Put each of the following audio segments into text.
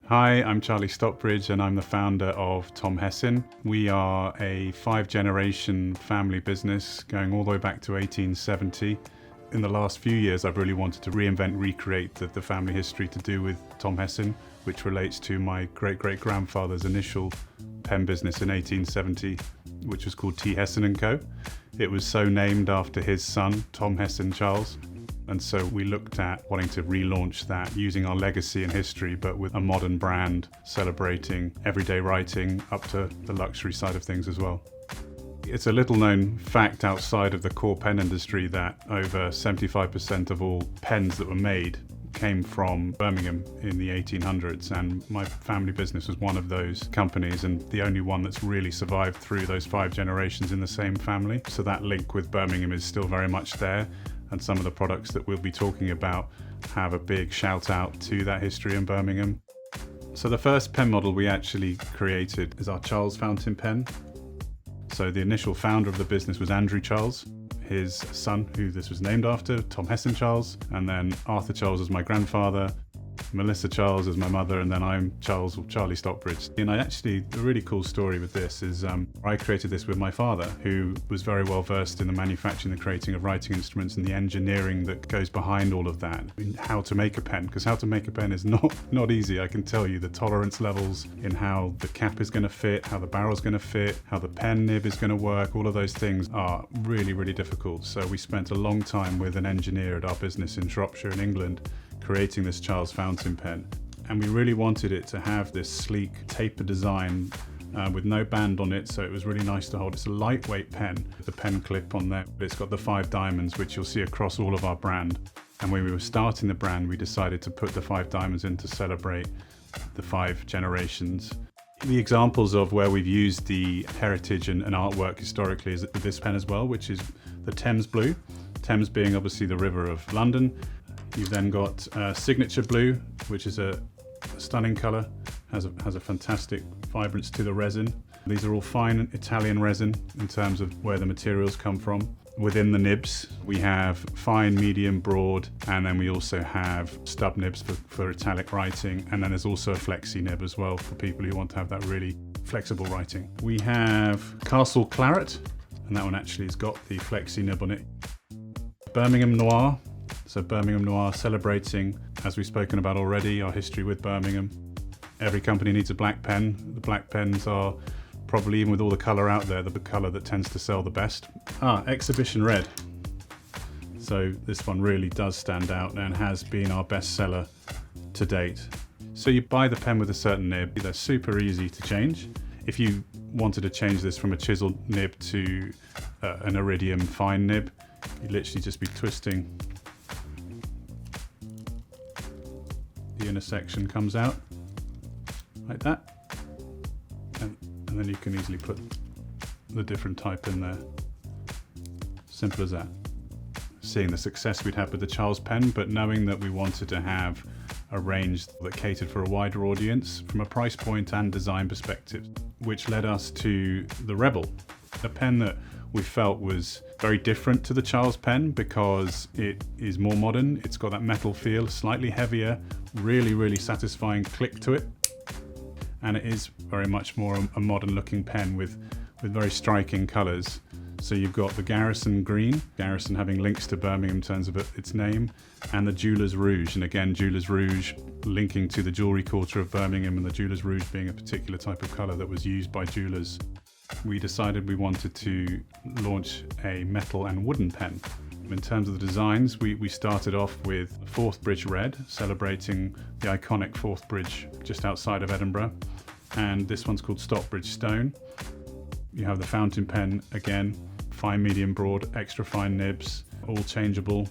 Hi, I'm Charlie Stockbridge and I'm the founder of Tom Hessin. We are a 5-generation family business going all the way back to 1870. In the last few years, I've really wanted to recreate the family history to do with Tom Hessin, which relates to my great-great-grandfather's initial pen business in 1870, which was called T. Hessin & Co. It was so named after his son, Tom Hessin Charles. And so we looked at wanting to relaunch that using our legacy and history, but with a modern brand celebrating everyday writing up to the luxury side of things as well. It's a little known fact outside of the core pen industry that over 75% of all pens that were made came from Birmingham in the 1800s, and my family business was one of those companies and the only one that's really survived through those 5 generations in the same family. So that link with Birmingham is still very much there. And some of the products that we'll be talking about have a big shout out to that history in Birmingham. So the first pen model we actually created is our Charles fountain pen. So the initial founder of the business was Andrew Charles, his son, who this was named after, Tom Hessin Charles, and then Arthur Charles is my grandfather, Melissa Charles is my mother, and then I'm Charlie Stockbridge. And the really cool story with this is I created this with my father, who was very well versed in the manufacturing and creating of writing instruments and the engineering that goes behind all of that. How to make a pen, because how to make a pen is not easy. I can tell you the tolerance levels in how the cap is going to fit, how the barrel is going to fit, how the pen nib is going to work, all of those things are really, really difficult. So we spent a long time with an engineer at our business in Shropshire in England creating this Charles fountain pen, and we really wanted it to have this sleek taper design with no band on it, so it was really nice to hold. It's a lightweight pen with the pen clip on there. It's got the 5 diamonds, which you'll see across all of our brand, and when we were starting the brand we decided to put the 5 diamonds in to celebrate the 5 generations. The examples of where we've used the heritage and artwork historically is this pen as well, which is the Thames blue, Thames being obviously the River of London. You've then got signature blue, which is a stunning colour, has a fantastic vibrance to the resin. These are all fine Italian resin in terms of where the materials come from. Within the nibs, we have fine, medium, broad, and then we also have stub nibs for italic writing, and then there's also a flexi nib as well for people who want to have that really flexible writing. We have Castle Claret, and that one actually has got the flexi nib on it. Birmingham Noir. So Birmingham Noir, celebrating, as we've spoken about already, our history with Birmingham. Every company needs a black pen. The black pens are probably, even with all the colour out there, the colour that tends to sell the best. Exhibition Red. So this one really does stand out and has been our best seller to date. So you buy the pen with a certain nib. They're super easy to change. If you wanted to change this from a chiseled nib to an iridium fine nib, you'd literally just be twisting. The inner section comes out like that, and then you can easily put the different type in there. Simple as that. Seeing the success we'd had with the Charles pen, but knowing that we wanted to have a range that catered for a wider audience from a price point and design perspective, which led us to the Rebel, a pen that we felt was very different to the Charles pen because it is more modern. It's got that metal feel, slightly heavier, really, really satisfying click to it. And it is very much more a modern looking pen with very striking colours. So you've got the Garrison green, Garrison having links to Birmingham in terms of its name, and the Jeweller's Rouge. And again, Jeweller's Rouge linking to the jewellery culture of Birmingham, and the Jeweller's Rouge being a particular type of colour that was used by jewellers. We decided we wanted to launch a metal and wooden pen. In terms of the designs, we started off with Forth Bridge Red, celebrating the iconic Forth Bridge just outside of Edinburgh. And this one's called Stockbridge Stone. You have the fountain pen again, fine, medium, broad, extra fine nibs, all changeable.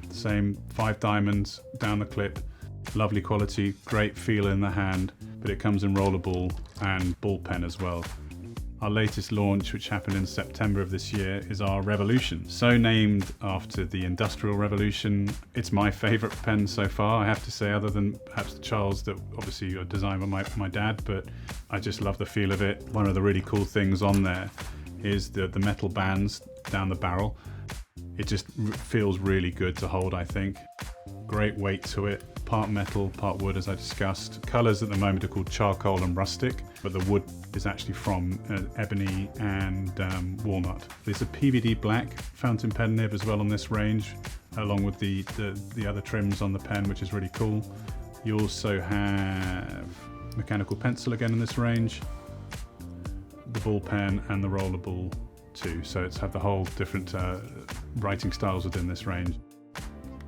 Same 5 diamonds down the clip. Lovely quality, great feel in the hand, but it comes in rollable and ball pen as well. Our latest launch, which happened in September of this year, is our Revolution. So named after the Industrial Revolution. It's my favourite pen so far, I have to say, other than perhaps the Charles that obviously are designed by my dad, but I just love the feel of it. One of the really cool things on there is the metal bands down the barrel. It just feels really good to hold, I think. Great weight to it. part metal, part wood, as I discussed. Colours at the moment are called charcoal and rustic, but the wood is actually from ebony and walnut. There's a PVD black fountain pen nib as well on this range, along with the other trims on the pen, which is really cool. You also have mechanical pencil again in this range, the ball pen and the roller ball too. So it's had the whole different writing styles within this range.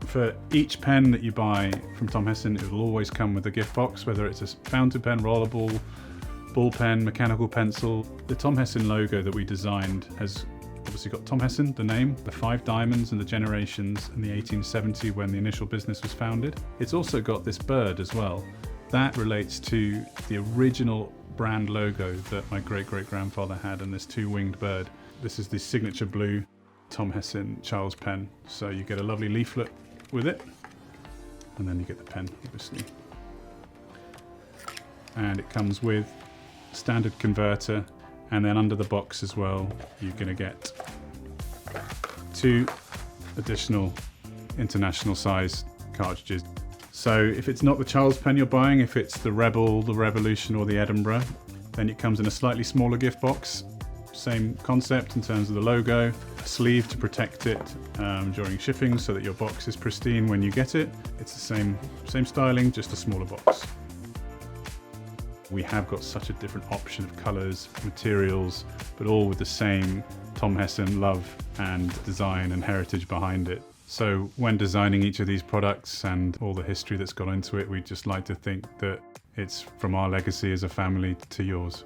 For each pen that you buy from Tom Hessin, it will always come with a gift box, whether it's a fountain pen, roller ball pen, mechanical pencil. The Tom Hessin logo that we designed has obviously got Tom Hessin, the name, the 5 diamonds and the generations, and the 1870 when the initial business was founded. It's also got this bird as well. That relates to the original brand logo that my great-great-grandfather had, and this 2-winged bird. This is the signature blue Tom Hessin Charles pen. So you get a lovely leaflet with it, and then you get the pen, obviously. And it comes with standard converter, and then under the box as well, you're going to get 2 additional international size cartridges. So if it's not the Charles pen you're buying, if it's the Rebel, the Revolution or the Edinburgh, then it comes in a slightly smaller gift box. Same concept in terms of the logo, a sleeve to protect it during shipping so that your box is pristine when you get it. It's the same styling, just a smaller box. We have got such a different option of colours, materials, but all with the same Tom Hessin love and design and heritage behind it. So when designing each of these products and all the history that's gone into it, we just like to think that it's from our legacy as a family to yours.